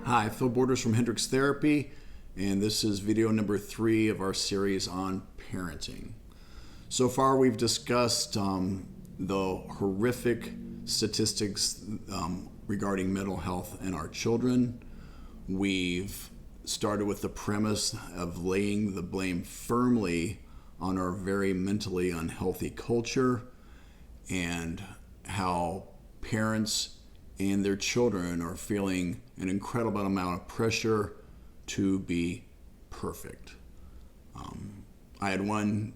Hi, Phil Borders from Hendricks Therapy, and this is video number 3 of our series on parenting. So far, we've discussed the horrific statistics regarding mental health in our children. We've started with the premise of laying the blame firmly on our very mentally unhealthy culture and how parents and their children are feeling an incredible amount of pressure to be perfect. I had one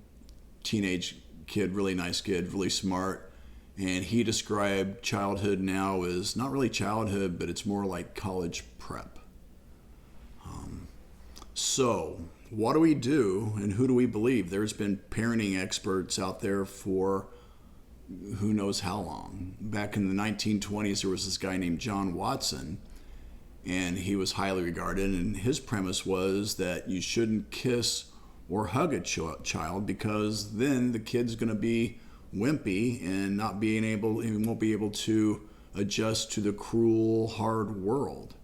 teenage kid, really nice kid, really smart, and he described childhood now as not really childhood, but it's more like college prep. So what do we do and who do we believe? There's been parenting experts out there for who knows how long. Back in the 1920s, there was this guy named John Watson, and he was highly regarded, and his premise was that you shouldn't kiss or hug a child because then the kid's going to be wimpy and won't be able to adjust to the cruel, hard world.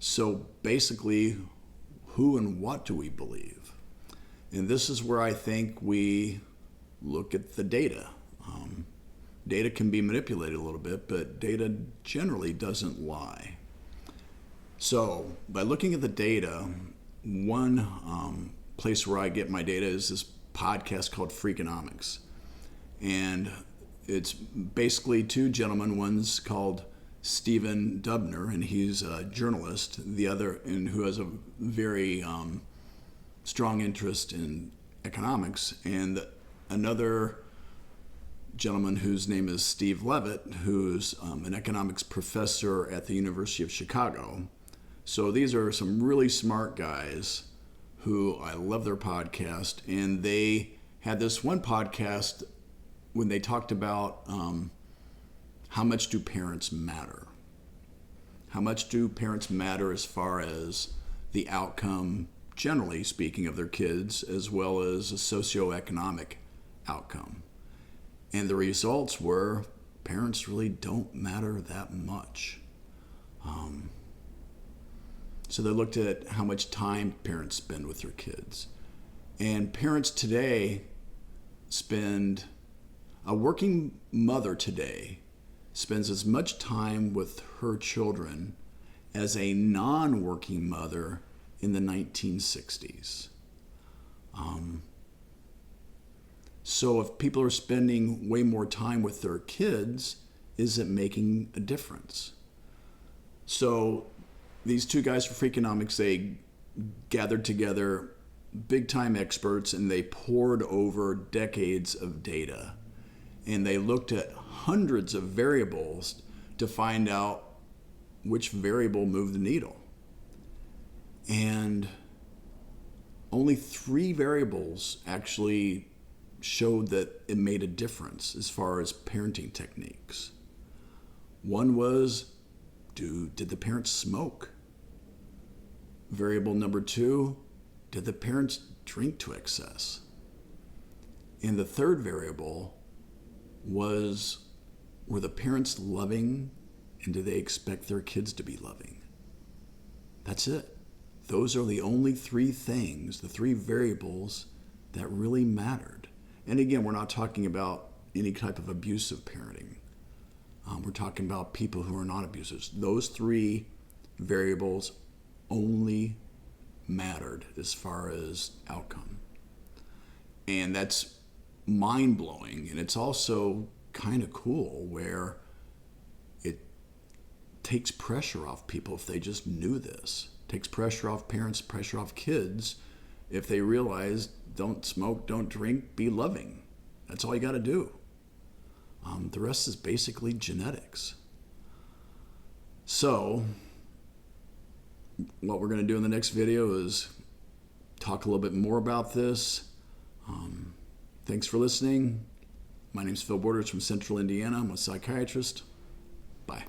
So basically, who and what do we believe? And this is where I think we look at the data. Data can be manipulated a little bit, but data generally doesn't lie. So by looking at the data, one place where I get my data is this podcast called Freakonomics. And it's basically two gentlemen. One's called Stephen Dubner, and he's a journalist. The other, and who has a very strong interest in economics. And another gentleman whose name is Steve Levitt, who's an economics professor at the University of Chicago. So these are some really smart guys who I love their podcast. And they had this one podcast when they talked about how much do parents matter? How much do parents matter as far as the outcome, generally speaking, of their kids, as well as a socioeconomic outcome? And the results were parents really don't matter that much. So they looked at how much time parents spend with their kids. And parents today a working mother today spends as much time with her children as a non-working mother in the 1960s. So if people are spending way more time with their kids, is it making a difference? So these two guys from Freakonomics, they gathered together big-time experts, and they pored over decades of data. And they looked at hundreds of variables to find out which variable moved the needle. And only 3 variables actually showed that it made a difference as far as parenting techniques. One was, did the parents smoke? Variable number 2, did the parents drink to excess? And the third variable was, were the parents loving, and do they expect their kids to be loving? That's it. Those are the only 3 things, the 3 variables that really mattered. And again, we're not talking about any type of abusive parenting. We're talking about people who are not abusers. Those 3 variables only mattered as far as outcome. And that's mind-blowing, and it's also kind of cool where it takes pressure off people if they just knew this. It takes pressure off parents, pressure off kids if they realize don't smoke, don't drink, be loving. That's all you got to do. The rest is basically genetics. So what we're going to do in the next video is talk a little bit more about this. Thanks for listening. My name is Phil Borders from Central Indiana. I'm a psychiatrist. Bye.